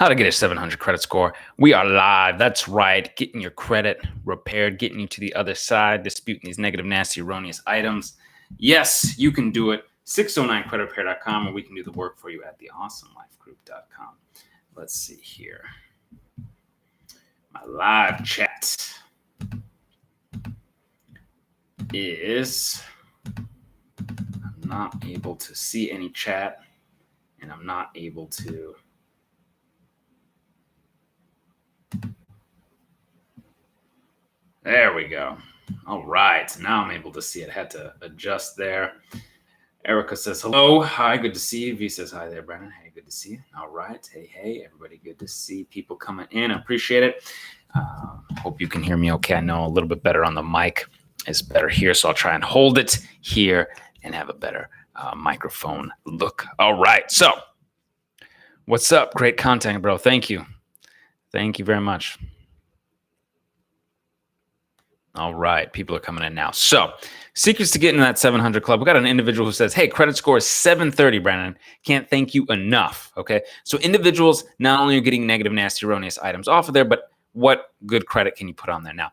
How to get a 700 credit score. We are live. That's right. Getting your credit repaired, getting you to the other side, disputing these negative, nasty, erroneous items. Yes, you can do it. 609creditrepair.com, or we can do the work for you at theawesomelifegroup.com. Let's see here. My live chat is, I'm not able to see any chat, and I'm not able to. There we go. All right. Now I'm able to see it. Had to adjust there. Erica says, hello. Hi. Good to see you. V says, hi there, Brandon. Hey, good to see you. All right. Hey. Everybody, good to see people coming in. I appreciate it. Hope you can hear me okay. I know a little bit better on the mic is better here, so I'll try and hold it here and have a better microphone look. All right. So what's up? Great content, bro. Thank you. Thank you very much. All right, people are coming in now. So, secrets to getting in that 700 club. We got an individual who says, hey, credit score is 730, Brandon. Can't thank you enough, okay? So, individuals not only are getting negative, nasty, erroneous items off of there, but what good credit can you put on there? Now,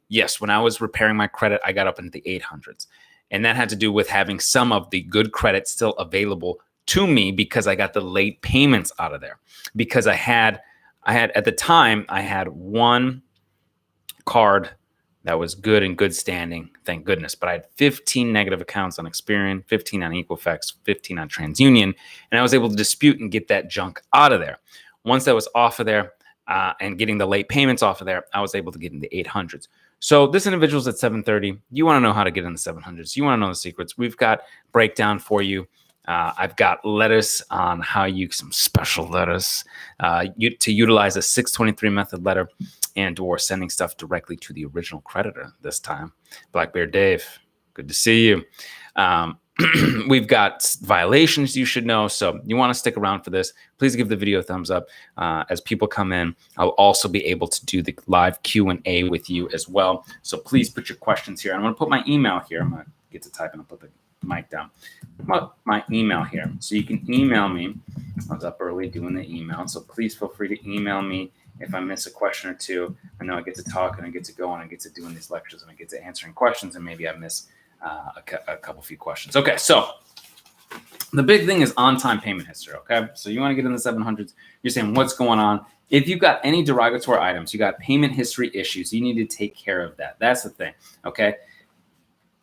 yes, when I was repairing my credit, I got up into the 800s. And that had to do with having some of the good credit still available to me because I got the late payments out of there. Because I had at the time, I had one card that was good in good standing, thank goodness. But I had 15 negative accounts on Experian, 15 on Equifax, 15 on TransUnion, and I was able to dispute and get that junk out of there. Once that was off of there and getting the late payments off of there, I was able to get in the 800s. So this individual's at 730. You want to know how to get in the 700s. You want to know the secrets. We've got breakdown for you. I've got letters on how you, some special letters to utilize a 623 method letter and or sending stuff directly to the original creditor this time. Black Bear Dave, good to see you. We've got violations you should know. So you want to stick around for this. Please give the video a thumbs up. As people come in, I'll also be able to do the live Q&A with you as well. So please put your questions here. I'm going to put my email here. I'm going to get to type and I'll put the mic down. My email here. So you can email me. I was up early doing the email. So please feel free to email me if I miss a question or two. I know I get to talk and I get to go and I get to doing these lectures and I get to answering questions and maybe I miss a few questions. Okay, so the big thing is on-time payment history, okay? So you want to get in the 700s. You're saying, what's going on? If you've got any derogatory items, you got payment history issues, you need to take care of that. That's the thing, okay?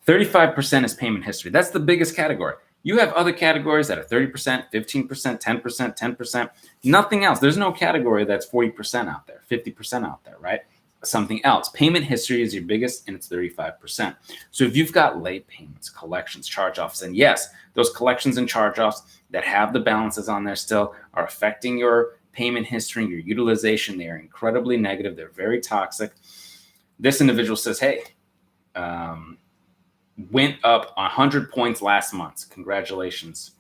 35% is payment history. That's the biggest category. You have other categories that are 30%, 15%, 10%, 10%, nothing else. There's no category that's 40% out there, 50% out there, right? Something else. Payment history is your biggest, and it's 35%. So if you've got late payments, collections, charge-offs, and yes, those collections and charge-offs that have the balances on there still are affecting your payment history, your utilization. They are incredibly negative. They're very toxic. This individual says, hey, went up 100 points last month. Congratulations.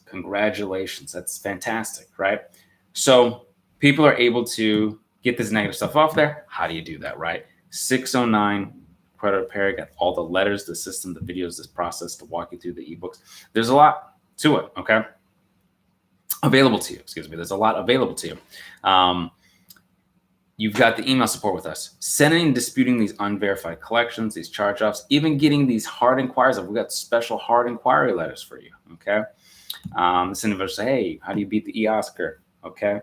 Congratulations. That's fantastic, right? So people are able to get this negative stuff off there. How do you do that, right? 609 Credit Repair, got all the letters, the system, the videos, this process to walk you through the ebooks. There's a lot to it, okay? Available to you, excuse me. There's a lot available to you. You've got the email support with us, sending and disputing these unverified collections, these charge-offs, even getting these hard inquiries. We've got special hard inquiry letters for you, okay? This individual say, hey, how do you beat the e-Oscar, okay?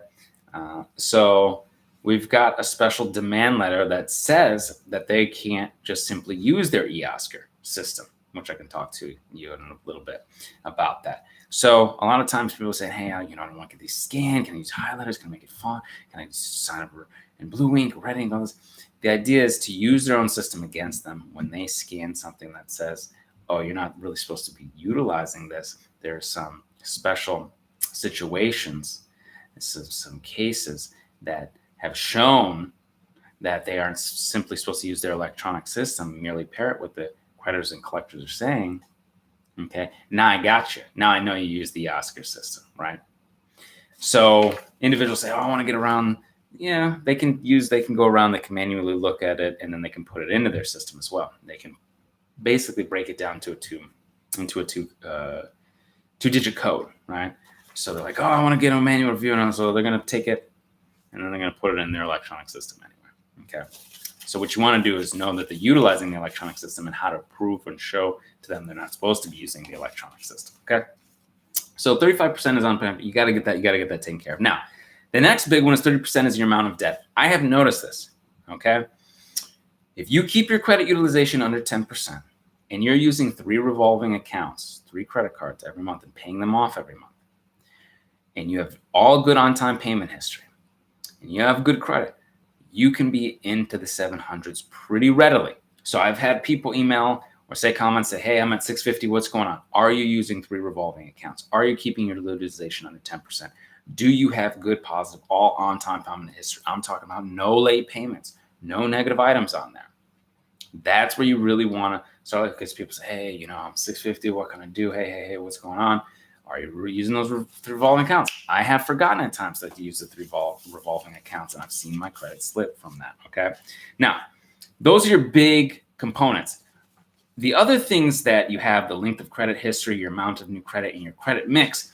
So we've got a special demand letter that says that they can't just simply use their e-Oscar system, which I can talk to you in a little bit about that. So a lot of times people say, hey, I don't want to get these scanned. Can I use highlighters? Can I make it font? Can I sign up in blue ink, red ink, all this? The idea is to use their own system against them when they scan something that says, oh, you're not really supposed to be utilizing this. There are some special situations, some cases that have shown that they aren't simply supposed to use their electronic system, merely parrot what the creditors and collectors are saying. Okay, now I got you. Now I know you use the Oscar system, right? So individuals say, oh, I want to get around. Yeah, they can go around, they can manually look at it, and then they can put it into their system as well. They can basically break it down into a two-digit code, right? So they're like, oh, I want to get a manual review, and so they're going to take it, and then they're going to put it in their electronic system anyway. Okay. So what you want to do is know that they're utilizing the electronic system and how to prove and show to them they're not supposed to be using the electronic system. Okay. So 35% is unpaid. You got to get that. You got to get that taken care of. Now, the next big one is 30% is your amount of debt. I have noticed this. Okay. If you keep your credit utilization under 10% and you're using 3 revolving accounts, 3 credit cards every month and paying them off every month, and you have all good on-time payment history and you have good credit, you can be into the 700s pretty readily. So I've had people email or say comments, say, hey, I'm at 650. What's going on? Are you using 3 revolving accounts? Are you keeping your utilization under 10%? Do you have good, positive, all on-time payment history? I'm talking about no late payments, no negative items on there. That's where you really want to start, because people say, hey, you know, I'm 650. What can I do? Hey, what's going on? Are you using those revolving accounts? I have forgotten at times that to use the 3 revolving accounts, and I've seen my credit slip from that. Okay. Now, those are your big components. The other things that you have, the length of credit history, your amount of new credit, and your credit mix,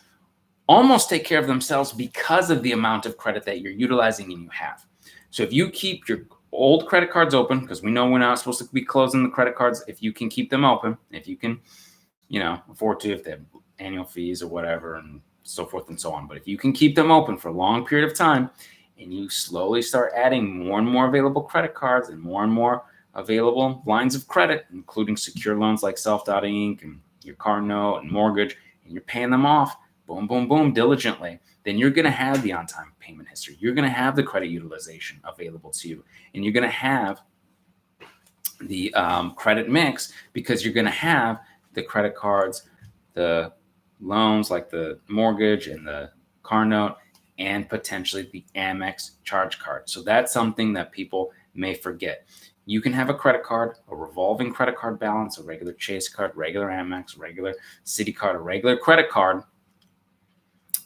almost take care of themselves because of the amount of credit that you're utilizing and you have. So if you keep your old credit cards open, because we know we're not supposed to be closing the credit cards, if you can keep them open, if you can, you know, afford to, if they have annual fees or whatever and so forth and so on. But if you can keep them open for a long period of time and you slowly start adding more and more available credit cards and more available lines of credit, including secure loans like Self.Inc. and your car note and mortgage, and you're paying them off, boom, boom, boom, diligently, then you're going to have the on-time payment history. You're going to have the credit utilization available to you, and you're going to have the credit mix, because you're going to have the credit cards, the loans like the mortgage and the car note, and potentially the Amex charge card. So that's something that people may forget. You can have a credit card, a revolving credit card balance, a regular Chase card, regular Amex, regular Citi card, a regular credit card.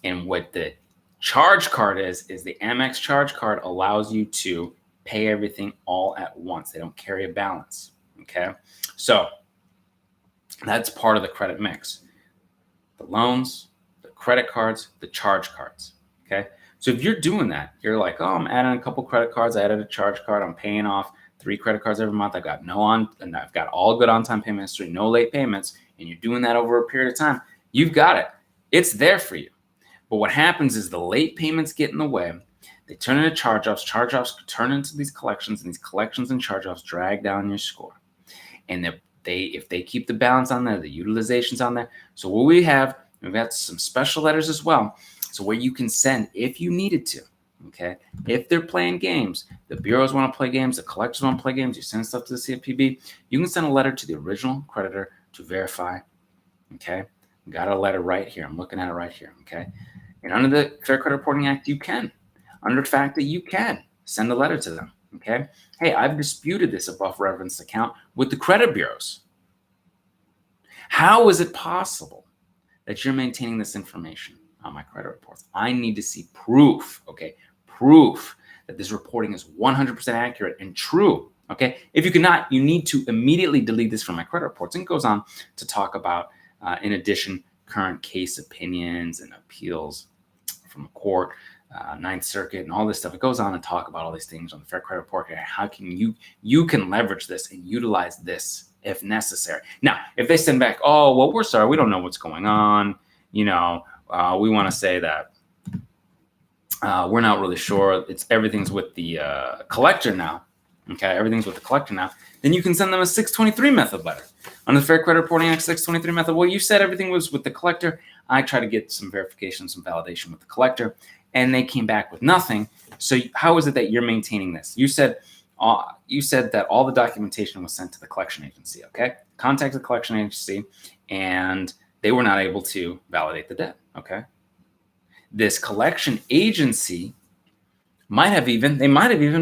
And what the charge card is the Amex charge card allows you to pay everything all at once. They don't carry a balance. Okay. So that's part of the credit mix. The loans, the credit cards, the charge cards. Okay. So if you're doing that, you're like, oh, I'm adding a couple credit cards. I added a charge card. I'm paying off 3 credit cards every month. I've got all good on-time payment history, no late payments. And you're doing that over a period of time. You've got it. It's there for you. But what happens is the late payments get in the way. They turn into charge-offs. Charge-offs turn into these collections, and these collections and charge-offs drag down your score. And if they keep the balance on there, the utilization's on there. So what we've got some special letters as well. So where you can send if you needed to. Okay. If they're playing games, the bureaus want to play games, the collectors want to play games, you send stuff to the CFPB, you can send a letter to the original creditor to verify. Okay. Got a letter right here. I'm looking at it right here. Okay. And under the Fair Credit Reporting Act, you can, under the fact that you can send a letter to them. Okay. Hey, I've disputed this above referenced account with the credit bureaus. How is it possible that you're maintaining this information on my credit reports? I need to see proof. Okay. Proof that this reporting is 100% accurate and true. Okay. If you cannot, you need to immediately delete this from my credit reports. And it goes on to talk about, in addition, current case opinions and appeals from a court, Ninth Circuit, and all this stuff. It goes on to talk about all these things on the Fair Credit Report. How can you can leverage this and utilize this if necessary. Now, if they send back, oh, well, we're sorry, we don't know what's going on. We want to say that we're not really sure. Everything's with the collector now. Okay, everything's with the collector now. Then you can send them a 623 method letter. Under the Fair Credit Reporting Act 623 method, well, you said everything was with the collector. I tried to get some verification, some validation with the collector, and they came back with nothing. So how is it that you're maintaining this? You said that all the documentation was sent to the collection agency. Okay, contact the collection agency, and they were not able to validate the debt. Okay, this collection agency might have even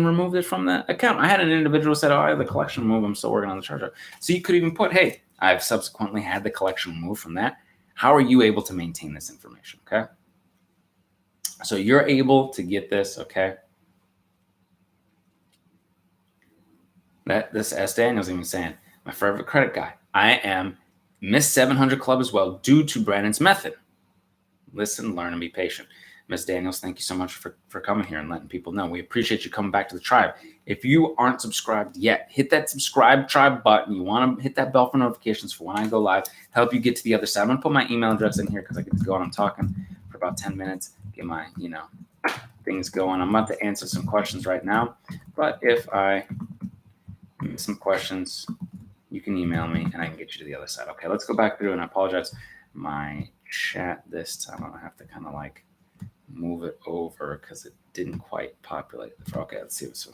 removed it from the account. I had an individual said, oh, I have the collection removed. I'm still working on the charge-off. So you could even put, hey, I've subsequently had the collection removed from that. How are you able to maintain this information? Okay. So you're able to get this. Okay. This S. Daniel's even saying, my favorite credit guy. I am Miss 700 Club as well due to Brandon's method. Listen, learn, and be patient. Ms. Daniels, thank you so much for coming here and letting people know. We appreciate you coming back to the tribe. If you aren't subscribed yet, hit that subscribe tribe button. You want to hit that bell for notifications for when I go live, help you get to the other side. I'm going to put my email address in here because I get to go on. I'm talking for about 10 minutes, get my, things going. I'm about to answer some questions right now, but if I miss some questions, you can email me and I can get you to the other side. Okay, let's go back through, and I apologize. My chat this time, I'm gonna have to kind of like move it over because it didn't quite populate. Okay, let's see what's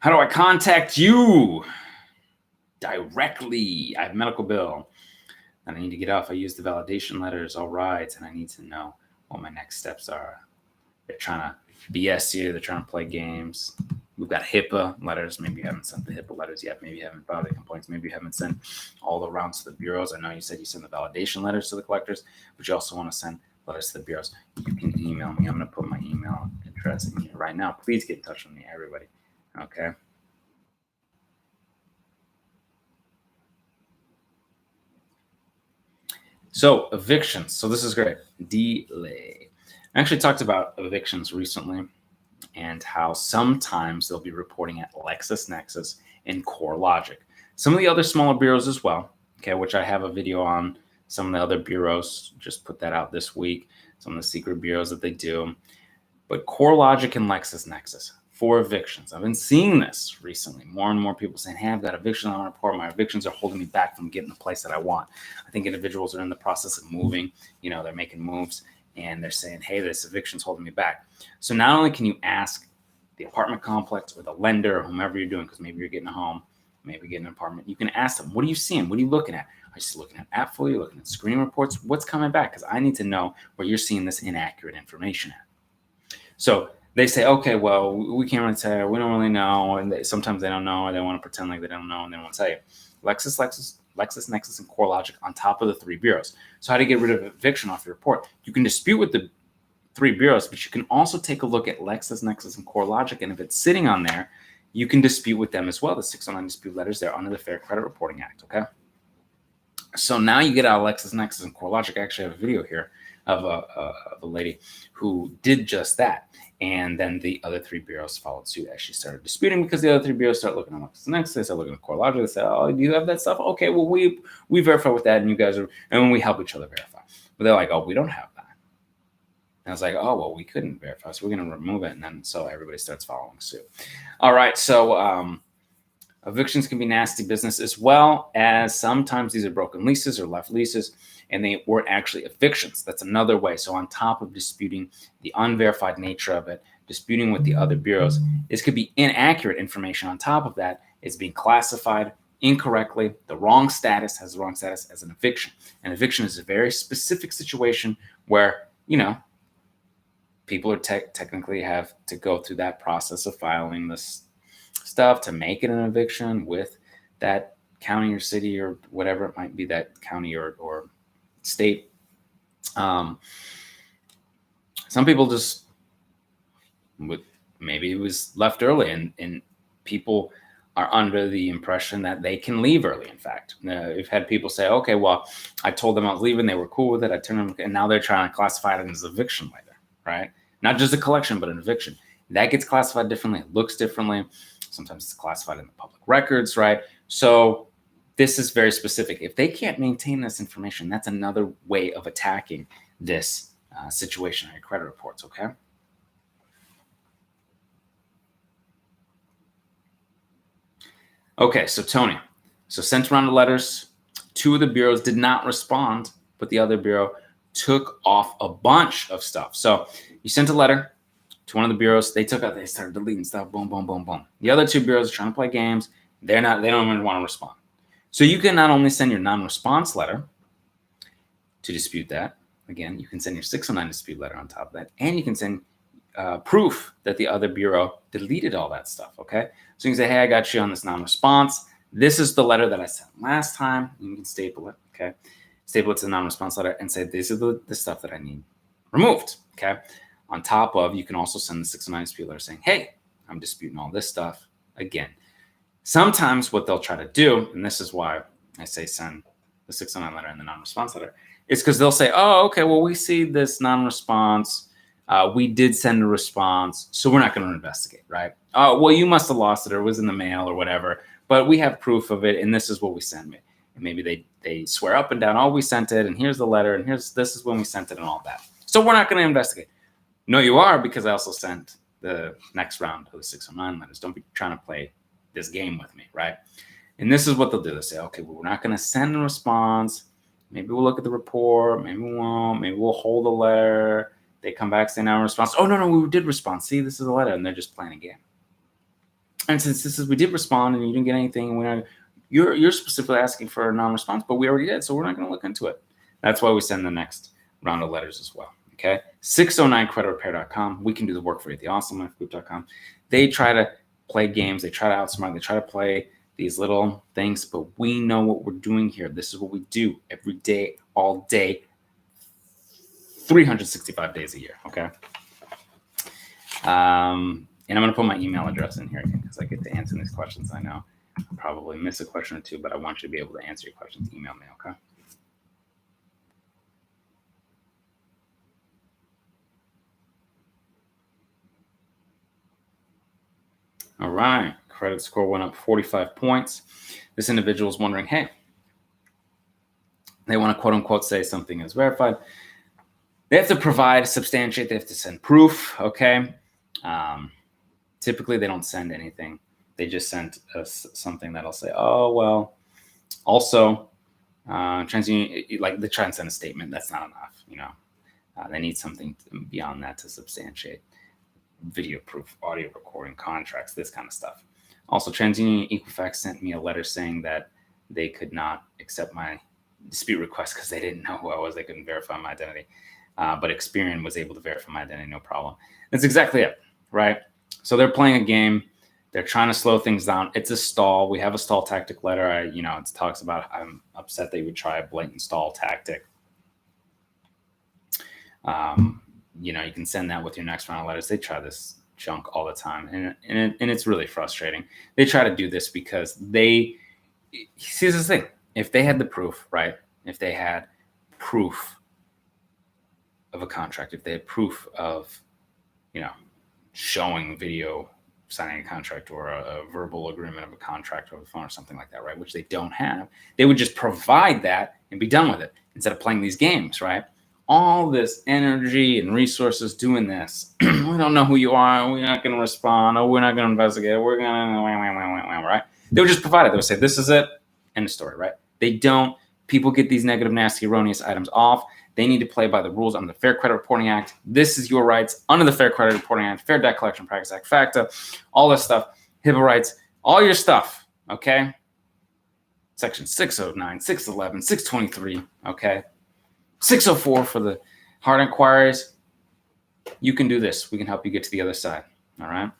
How do I contact you directly? I have a medical bill and I need to get off. I use the validation letters. All right. And I need to know what my next steps are. They're trying to BS you. They're trying to play games. We've got HIPAA letters. Maybe you haven't sent the HIPAA letters yet. Maybe you haven't filed the complaints. Maybe you haven't sent all the rounds to the bureaus. I know you said you send the validation letters to the collectors, but you also want to send letters to the bureaus. You can email me. I'm going to put my email address in here right now. Please get in touch with me, everybody. Okay. So evictions. So this is great. Delay. I actually talked about evictions recently and how sometimes they'll be reporting at LexisNexis and CoreLogic. Some of the other smaller bureaus as well, okay, which I have a video on. Some of the other bureaus, just put that out this week. Some of the secret bureaus that they do. But CoreLogic and LexisNexis for evictions. I've been seeing this recently. More and more people saying, hey, I've got evictions on my report. My evictions are holding me back from getting the place that I want. I think individuals are in the process of moving. They're making moves and they're saying, hey, this eviction's holding me back. So not only can you ask the apartment complex or the lender or whomever you're doing, because maybe you're getting a home, maybe getting an apartment, you can ask them, what are you seeing? What are you looking at? Are you just looking at AppFolio? You're looking at screening reports? What's coming back? Because I need to know where you're seeing this inaccurate information at. So they say, okay, well, we can't really tell you. We don't really know. And sometimes they don't know, or they want to pretend like they don't know, and they don't want to tell you. LexisNexis, and CoreLogic on top of the three bureaus. So how to get rid of eviction off your report? You can dispute with the three bureaus, but you can also take a look at LexisNexis and CoreLogic, and if it's sitting on there, you can dispute with them as well. The 609 dispute letters, they're under the Fair Credit Reporting Act, okay? So now you get out of LexisNexis and CoreLogic. I actually have a video here of a lady who did just that. And then the other three bureaus followed suit as she started disputing, because the other three bureaus start looking at LexisNexis, they start looking at CoreLogic, they say, oh, do you have that stuff? Okay, well, we verify with that, and you guys are, and we help each other verify. But they're like, oh, we don't have that. And I was like, oh, well, we couldn't verify, so we're going to remove it. And then so everybody starts following suit. All right, so evictions can be nasty business, as well as sometimes these are broken leases or left leases, and they weren't actually evictions. That's another way. So on top of disputing the unverified nature of it, disputing with the other bureaus, this could be inaccurate information. On top of that, it's being classified incorrectly. The wrong status has the wrong status as an eviction. An eviction is a very specific situation where, people are technically have to go through that process of filing this stuff to make it an eviction with that county or city or whatever it might be, that county or state. Some people just maybe it was left early, and people are under the impression that they can leave early. In fact, we've had people say, okay, well, I told them I was leaving, they were cool with it, I turned them, and now they're trying to classify it as eviction later, right? Not just a collection, but an eviction. That gets classified differently, it looks differently. Sometimes it's classified in the public records, right? So this is very specific. If they can't maintain this information, that's another way of attacking this situation on your credit reports, okay? Okay, so Tony. So sent around the letters. 2 of the bureaus did not respond, but the other bureau took off a bunch of stuff. So you sent a letter to one of the bureaus. They started deleting stuff. Boom, boom, boom, boom. The other 2 bureaus are trying to play games. They don't even want to respond. So you can not only send your non-response letter to dispute that. Again, you can send your 609 dispute letter on top of that, and you can send proof that the other bureau deleted all that stuff, okay? So you can say, hey, I got you on this non-response. This is the letter that I sent last time. You can staple it, okay? Staple it to the non-response letter and say, this is the stuff that I need removed, okay? On top of, you can also send the 609 dispute letter saying, hey, I'm disputing all this stuff. Again, Sometimes what they'll try to do, and this is why I say send the 609 letter and the non-response letter, is because they'll say, oh, okay, well, we see this non-response. We did send a response, so we're not going to investigate, right? Oh, well, you must have lost it or it was in the mail or whatever, but we have proof of it, and this is what we sent me. And maybe they swear up and down, oh, we sent it, and here's the letter, and this is when we sent it and all that. So we're not going to investigate. No, you are, because I also sent the next round of the 609 letters. Don't be trying to play this game with me, right? And this is what they'll do. They'll say, okay, well, we're not going to send a response. Maybe we'll look at the report. Maybe we won't. Maybe we'll hold a letter. They come back saying no response. Oh, no, we did respond. See, this is a letter. And they're just playing a game. And since this is, we did respond and you didn't get anything, you're specifically asking for a non-response, but we already did. So we're not going to look into it. That's why we send the next round of letters as well. Okay. 609creditrepair.com. We can do the work for you at theawesomelife.com. They try to play games. They try to outsmart. They try to play these little things, but we know what we're doing here. This is what we do every day, all day, 365 days a year. Okay. And I'm going to put my email address in here again because I get to answer these questions. I know I'll probably miss a question or two, but I want you to be able to answer your questions. Email me, okay? All right. Credit score went up 45 points. This individual is wondering, hey, they want to quote unquote say something is verified. They have to provide, substantiate, they have to send proof, okay? Typically, they don't send anything. They just sent us something that'll say, oh, well, also, TransUnion, like they try and send a statement. That's not enough, you know. They need something beyond that to substantiate video proof, audio recording, contracts, this kind of stuff. Also, TransUnion Equifax sent me a letter saying that they could not accept my dispute request because they didn't know who I was. They couldn't verify my identity. But Experian was able to verify my identity, no problem. That's exactly it, right? So they're playing a game. They're trying to slow things down. It's a stall. We have a stall tactic letter. It talks about I'm upset they would try a blatant stall tactic. You can send that with your next round of letters. They try this junk all the time, and it's really frustrating. They try to do this because see this thing. If they had the proof, right? If they had proof of a contract, if they had proof of, showing video signing a contract or a verbal agreement of a contract over the phone or something like that, right? Which they don't have. They would just provide that and be done with it instead of playing these games, right? All this energy and resources doing this. We don't know who you are. We're not going to respond. Oh, we're not going to investigate. We're going to, right? They would just provide it. They would say, this is it. End of story, right? They don't. People get these negative, nasty, erroneous items off. They need to play by the rules under the Fair Credit Reporting Act. This is your rights under the Fair Credit Reporting Act, Fair Debt Collection Practice Act, FACTA, all this stuff, HIPAA rights, all your stuff, okay? Section 609, 611, 623, okay? 604 for the hard inquiries. You can do this. We can help you get to the other side, all right?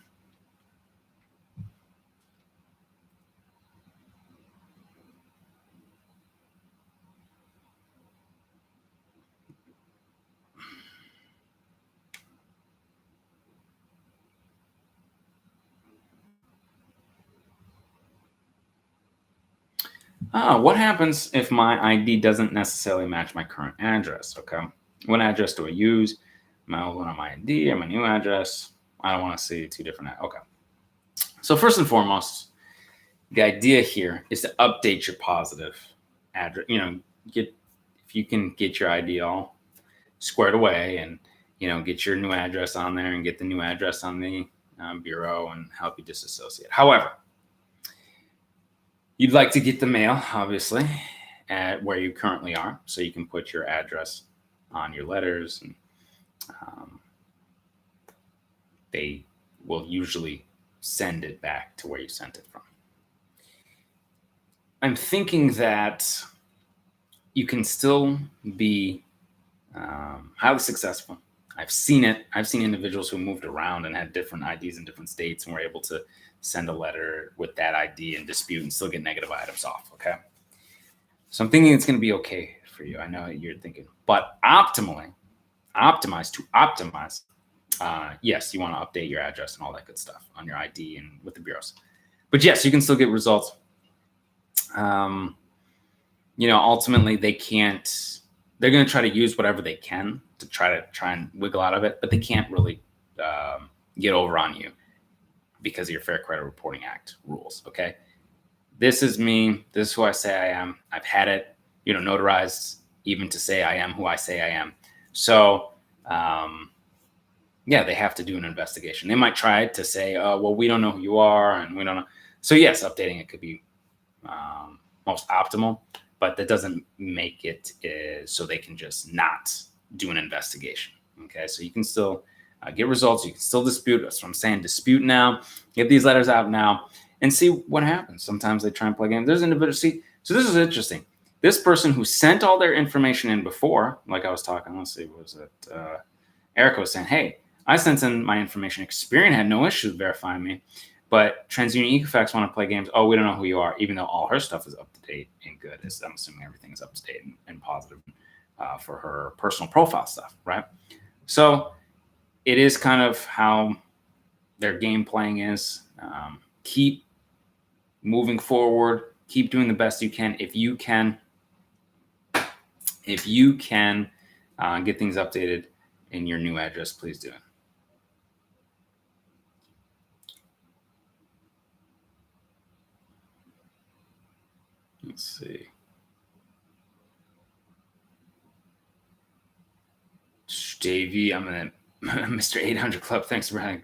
What happens if my ID doesn't necessarily match my current address? Okay. What address do I use? My old one on my ID or my new address? I don't want to see two different. Okay. So first and foremost, the idea here is to update your positive address. If you can get your ID all squared away and, get your new address on there and get the new address on the bureau and help you disassociate. However, you'd like to get the mail, obviously, at where you currently are, so you can put your address on your letters, and they will usually send it back to where you sent it from. I'm thinking that you can still be highly successful. I've seen it. I've seen individuals who moved around and had different IDs in different states and were able to send a letter with that ID and dispute and still get negative items off, okay? So I'm thinking it's going to be okay for you. I know you're thinking, but optimize, yes, you want to update your address and all that good stuff on your ID and with the bureaus. But yes, you can still get results. Ultimately they can't. They're going to try to use whatever they can to try and wiggle out of it, but they can't really get over on you because of your Fair Credit Reporting Act rules. Okay, this is me. This is who I say I am. I've had it, notarized even to say I am who I say I am. So, they have to do an investigation. They might try to say, well, we don't know who you are and we don't know. So yes, updating it could be most optimal, but that doesn't make it so they can just not do an investigation. Okay, so you can still get results. You can still dispute. That's what I'm saying. Dispute now. Get these letters out now and see what happens. Sometimes they try and play games. There's individuals. So this is interesting. This person who sent all their information in before, like I was talking, let's see, was it Erica was saying, hey, I sent in my information. Experian had no issues verifying me. But TransUnion Equifax want to play games. Oh, we don't know who you are, even though all her stuff is up to date and good. I'm assuming everything is up to date and positive for her personal profile stuff, right? So it is kind of how their game playing is. Keep moving forward. Keep doing the best you can. If you can get things updated in your new address, please do it. Let's see. Davey, I'm in Mr. 800 Club. Thanks, Brian.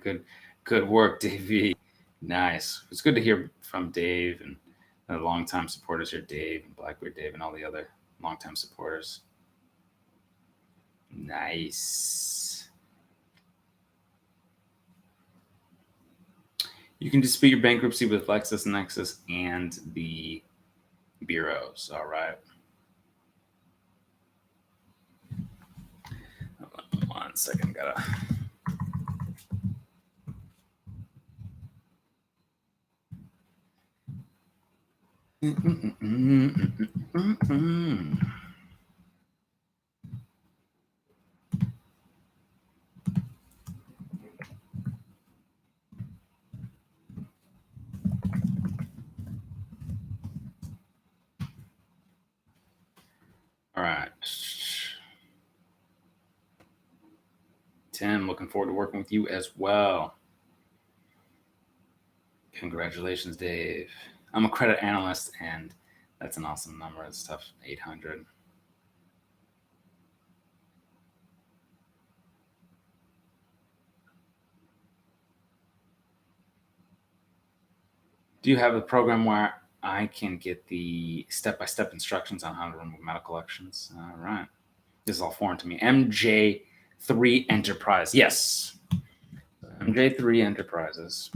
Good work, Davey. Nice. It's good to hear from Dave and the longtime supporters here, Dave and Blackbeard Dave and all the other longtime supporters. Nice. You can dispute your bankruptcy with LexisNexis and the bureaus. All right. One second, gotta. All right. Tim, looking forward to working with you as well. Congratulations, Dave. I'm a credit analyst, and that's an awesome number. It's tough, 800. Do you have a program where I can get the step-by-step instructions on how to remove medical elections? All right. This is all foreign to me. MJ3 Enterprise. Yes. MJ3 Enterprises.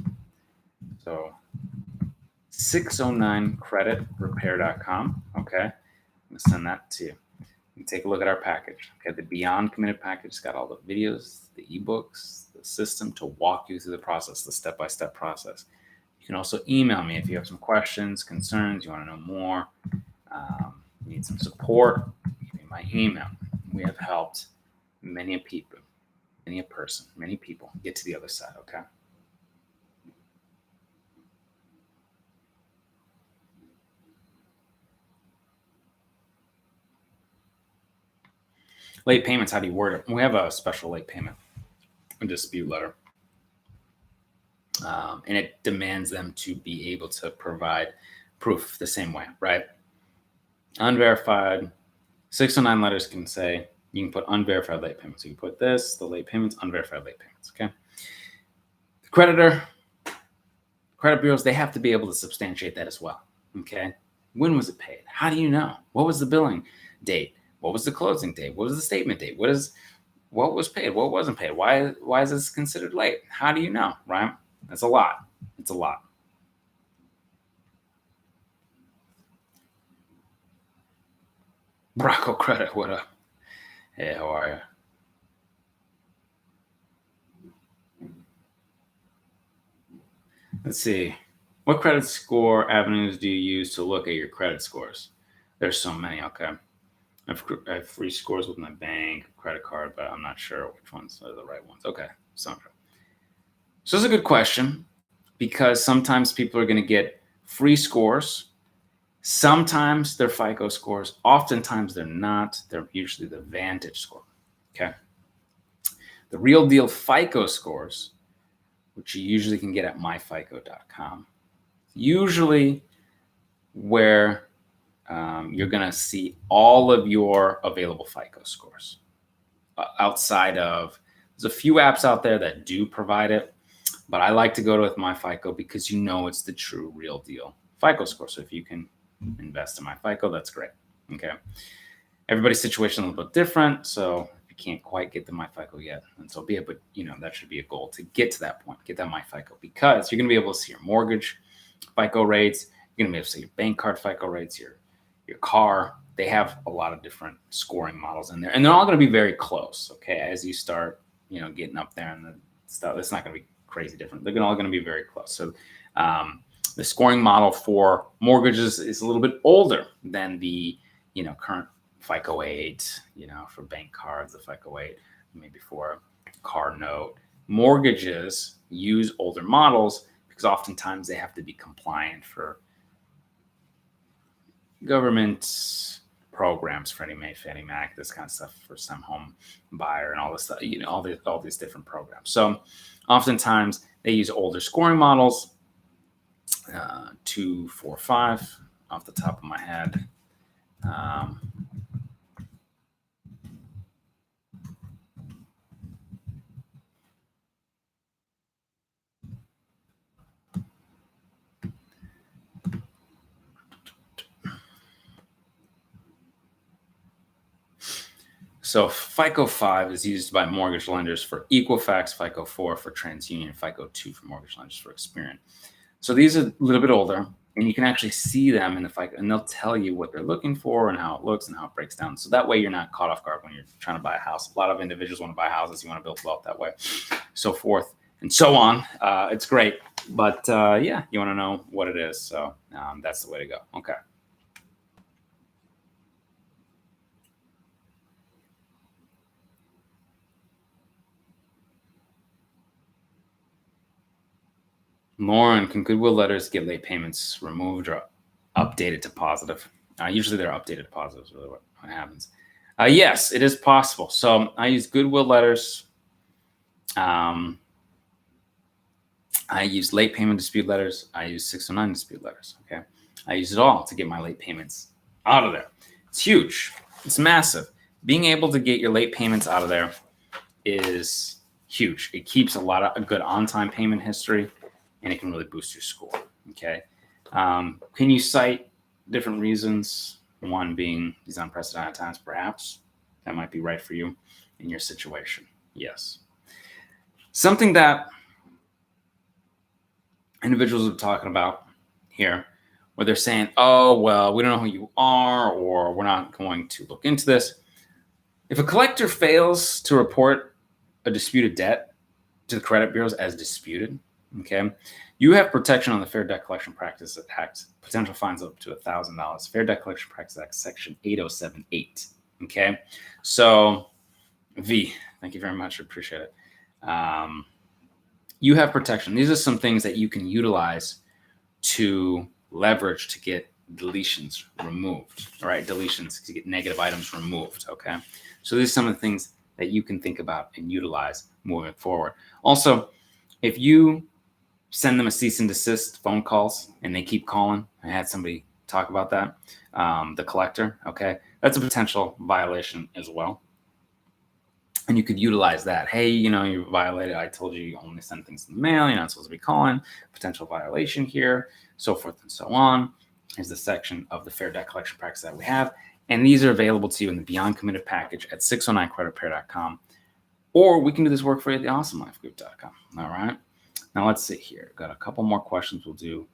So 609creditrepair.com. Okay. I'm going to send that to you. You take a look at our package. Okay. The Beyond Committed package has got all the videos, the ebooks, the system to walk you through the process, the step-by-step process. You can also email me if you have some questions, concerns, you want to know more, you need some support. Give me my email. We have helped many people get to the other side, okay? Late payments, how do you word it? We have a special late payment, a dispute letter. And it demands them to be able to provide proof the same way, right? Unverified, 609 letters can say, you can put unverified late payments. You can put this, the late payments, unverified late payments, okay? The creditor, credit bureaus, they have to be able to substantiate that as well, okay? When was it paid? How do you know? What was the billing date? What was the closing date? What was the statement date? What was paid? What wasn't paid? Why is this considered late? How do you know, right? That's a lot. It's a lot. Brocco Credit, what up? Hey, how are you? Let's see. What credit score avenues do you use to look at your credit scores? There's so many. Okay. I have free scores with my bank, credit card, but I'm not sure which ones are the right ones. Okay. So it's a good question. because sometimes people are going to get free scores. Sometimes they're FICO scores. Oftentimes they're not. They're usually the Vantage score. Okay. The real deal FICO scores, which you usually can get at myfico.com, usually where you're going to see all of your available FICO scores. Outside of, there's a few apps out there that do provide it, but I like to go with MyFICO because you know it's the true real deal FICO score. So if you can invest in MyFICO, that's great. Okay. Everybody's situation is a little bit different, so if you can't quite get the MyFICO yet, and so be it. But that should be a goal to get to that point, get that MyFICO, because you're going to be able to see your mortgage FICO rates. You're going to be able to see your bank card FICO rates, your car. They have a lot of different scoring models in there, and they're all going to be very close. Okay, as you start, getting up there and the stuff, it's not going to be crazy different. They're all going to be very close. So the scoring model for mortgages is a little bit older than the current FICO 8. For bank cards, the FICO 8, maybe for a car note. Mortgages use older models because oftentimes they have to be compliant for government programs, Freddie Mae, Fannie Mac, this kind of stuff, for some home buyer and all this stuff, all these different programs. So oftentimes they use older scoring models, 2, 4, 5 off the top of my head. So FICO 5 is used by mortgage lenders for Equifax, FICO 4 for TransUnion, FICO 2 for mortgage lenders for Experian. So these are a little bit older, and you can actually see them in the FICO, and they'll tell you what they're looking for and how it looks and how it breaks down. So that way you're not caught off guard when you're trying to buy a house. A lot of individuals want to buy houses. You want to build wealth that way, so forth and so on. It's great. But yeah, you want to know what it is. So that's the way to go. Okay. Lauren, can Goodwill letters get late payments removed or updated to positive? Usually they're updated to positive is really what happens. Yes, it is possible. So I use Goodwill letters. I use late payment dispute letters. I use 609 dispute letters. Okay. I use it all to get my late payments out of there. It's huge. It's massive. Being able to get your late payments out of there is huge. It keeps a lot of good on-time payment history, and it can really boost your score. Okay. Can you cite different reasons? One being these unprecedented times, perhaps that might be right for you in your situation. Yes. Something that individuals are talking about here, where they're saying, oh, well, we don't know who you are, or we're not going to look into this. If a collector fails to report a disputed debt to the credit bureaus as disputed, okay, you have protection on the Fair Debt Collection Practices Act, potential fines up to $1,000. Fair Debt Collection Practices Act, Section 8078. Okay, so V, thank you very much. I appreciate it. You have protection. These are some things that you can utilize to leverage to get deletions removed. All right, deletions to get negative items removed. Okay, so these are some of the things that you can think about and utilize moving forward. Also, if you send them a cease and desist phone calls and they keep calling, I had somebody talk about that, the collector, okay, that's a potential violation as well. And you could utilize that. Hey, you violated. I told you only send things in the mail. You're not supposed to be calling. Potential violation here, so forth and so on. Here's the section of the Fair Debt Collection Practice that we have. And these are available to you in the Beyond Committed package at 609creditrepair.com. Or we can do this work for you at the awesomelifegroup.com. All right. Now let's see here. Got a couple more questions. We'll do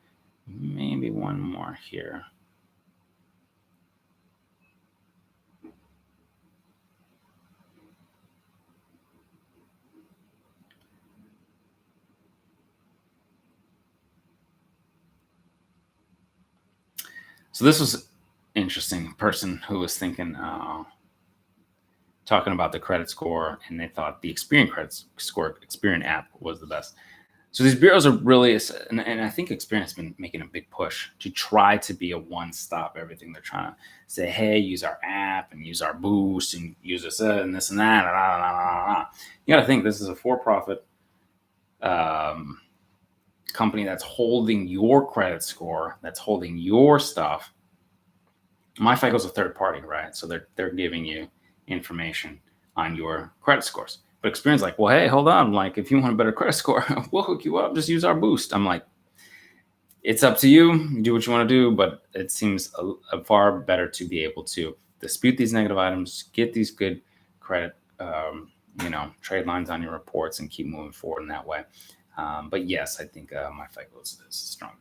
maybe one more here. So this was interesting. Person who was thinking, talking about the credit score, and they thought the Experian credit score, Experian app was the best. So these bureaus are really, and I think Experian has been making a big push to try to be a one-stop everything. They're trying to say, hey, use our app and use our boost and use this and this and that. You got to think this is a for-profit company that's holding your credit score, that's holding your stuff. My FICO is a third party, right? So they're giving you information on your credit scores. But Experian's like, well, hey, hold on. Like, if you want a better credit score, we'll hook you up. Just use our boost. I'm like, it's up to you. You do what you want to do. But it seems a far better to be able to dispute these negative items, get these good credit, trade lines on your reports, and keep moving forward in that way. But yes, I think my FICO is stronger.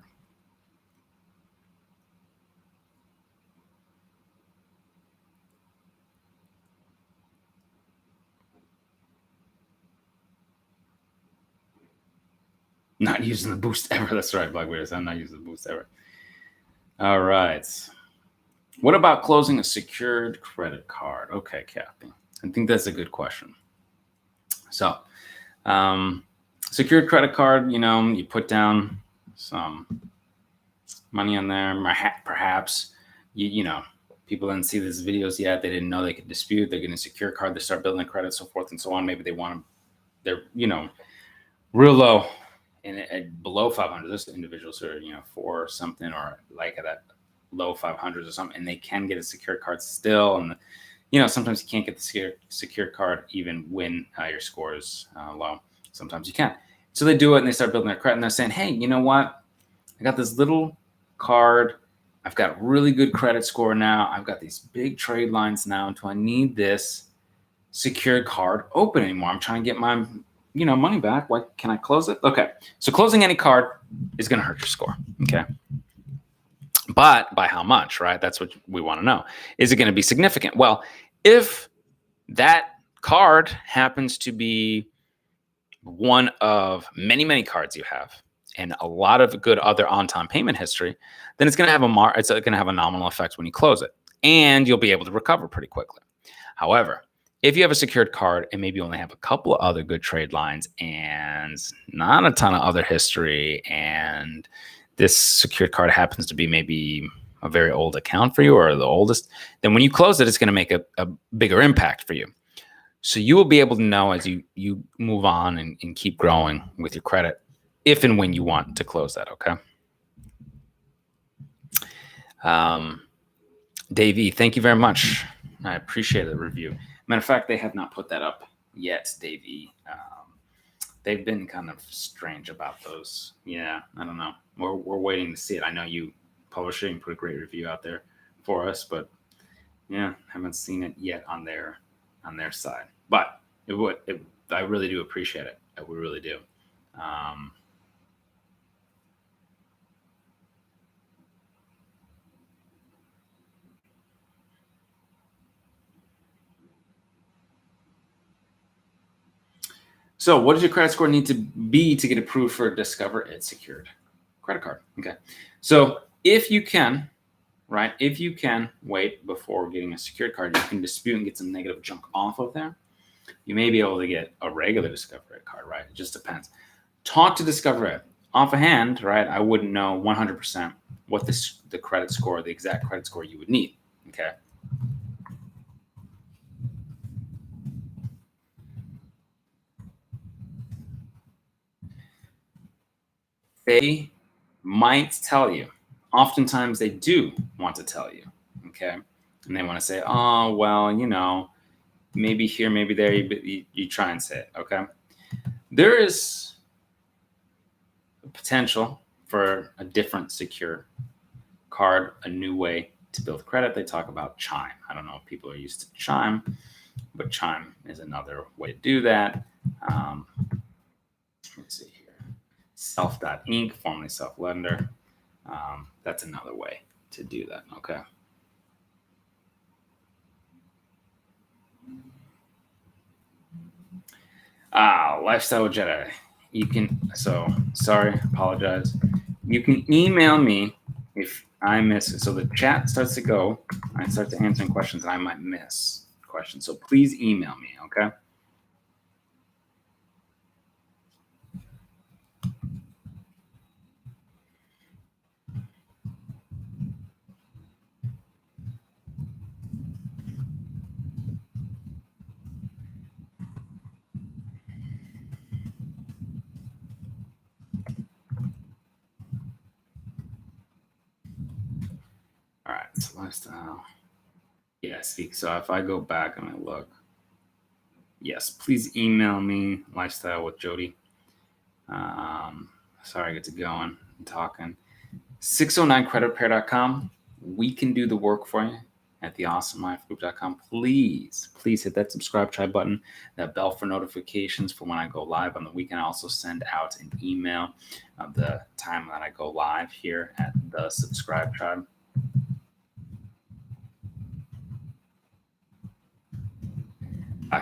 Not using the boost ever. That's right, Black Widow. I'm not using the boost ever. All right. What about closing a secured credit card? Okay, Kathy. I think that's a good question. So, secured credit card, you put down some money on there. Perhaps, people didn't see these videos yet. They didn't know they could dispute. They're getting a secure card. They start building credit, so forth and so on. Maybe they want they're, real low. And below 500, there's individuals who are, 4 something or like at that low 500s or something, and they can get a secure card still. And, sometimes you can't get the secure card even when your score is low. Sometimes you can. So they do it and they start building their credit and they're saying, hey, you know what? I got this little card. I've got really good credit score now. I've got these big trade lines now. Do I need this secured card open anymore? I'm trying to get my money back. Why can I close it? Okay. So closing any card is going to hurt your score. Okay. But by how much, right? That's what we want to know. Is it going to be significant? Well, if that card happens to be one of many, many cards you have and a lot of good other on-time payment history, then it's going to have a nominal effect when you close it, and you'll be able to recover pretty quickly. However, if you have a secured card and maybe only have a couple of other good trade lines and not a ton of other history, and this secured card happens to be maybe a very old account for you or the oldest, then when you close it, it's going to make a bigger impact for you. So you will be able to know as you move on and keep growing with your credit if and when you want to close that, okay? Dave E., thank you very much. I appreciate the review. Matter of fact, they have not put that up yet, Dave E. They've been kind of strange about those. Yeah, I don't know. We're waiting to see it. I know you published it and put a great review out there for us, but yeah, haven't seen it yet on their side. But I really do appreciate it. I would really do. So what does your credit score need to be to get approved for a Discover It secured credit card? Okay. So if you can wait before getting a secured card, you can dispute and get some negative junk off of there. You may be able to get a regular Discover It card, right? It just depends. Talk to Discover It. Offhand, right, I wouldn't know 100% what the credit score, the exact credit score you would need, okay? They might tell you. Oftentimes they do want to tell you, okay? And they want to say, oh, well, maybe here, maybe there, you try and say it, okay? There is a potential for a different secure card, a new way to build credit. They talk about Chime. I don't know if people are used to Chime, but Chime is another way to do that. Let's see here. Self.inc, formerly Self-Lender. That's another way to do that, okay? Lifestyle Jedi. Apologize. You can email me if I miss it. So the chat starts to go, I start to answering questions and I might miss questions. So please email me, okay? Lifestyle. Yes. So if I go back and I look, yes, please email me, Lifestyle with Jody. Sorry, I get to going and talking. 609creditrepair.com. We can do the work for you at theawesomelifegroup.com. Please hit that subscribe, try button, that bell for notifications for when I go live on the weekend. I also send out an email of the time that I go live here at the Subscribe Tribe.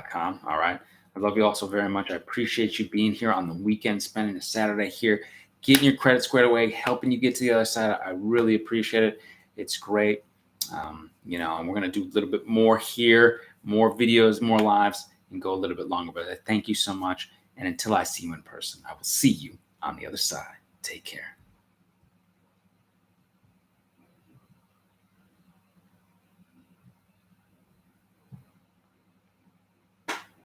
.com. All right. I love you all so very much. I appreciate you being here on the weekend, spending a Saturday here, getting your credit squared away, helping you get to the other side. I really appreciate it. It's great. And we're going to do a little bit more here, more videos, more lives, and go a little bit longer. But I thank you so much. And until I see you in person, I will see you on the other side. Take care.